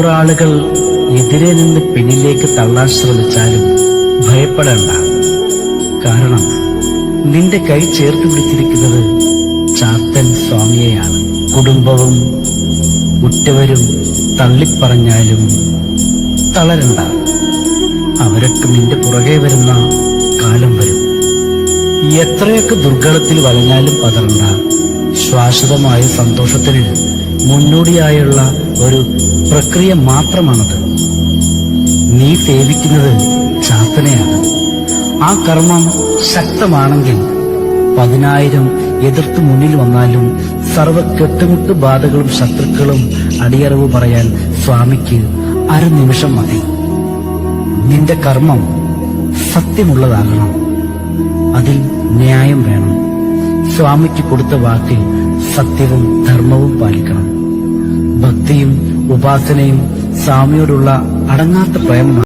100 ആളുകൾ എതിരെ നിന്ന് പിന്നിലേക്ക് തള്ളാൻ ശ്രമിച്ചാലും ഭയപ്പെടേണ്ട. കാരണം നിന്റെ കൈ ചേർത്ത് പിടിച്ചിരിക്കുന്നത് ചാത്തൻ സ്വാമിയെയാണ്. കുടുംബവും ഉറ്റവരും തള്ളിപ്പറഞ്ഞാലും തളരണ്ട. അവരൊക്കെ നിന്റെ പുറകെ വരുന്ന കാലം വരും. എത്രയൊക്കെ ദുർഘടത്തിൽ വലഞ്ഞാലും പതറണ്ട. ശാശ്വതമായ സന്തോഷത്തിന് മുന്നോടിയായുള്ള ഒരു പ്രക്രിയ മാത്രമാണത്. നീ സേവിക്കുന്നത് ചാത്തനെയാണ്. ആ കർമ്മം ശക്തമാണെങ്കിൽ 10,000 എതിർത്ത് മുന്നിൽ വന്നാലും സർവ കെട്ടുമുട്ട് ബാധകളും ശത്രുക്കളും അടിയറവ് പറയാൻ സ്വാമിക്ക് അരനിമിഷം മതി. നിന്റെ കർമ്മം സത്യമുള്ളതാകണം. അതിൽ ന്യായം വേണം. സ്വാമിക്ക് കൊടുത്ത വാക്കിൽ സത്യവും ധർമ്മവും പാലിക്കണം. ഭക്തിയും ഉപാസനയും സ്വാമിയോടുള്ള അടങ്ങാത്ത പ്രേമമാണ്.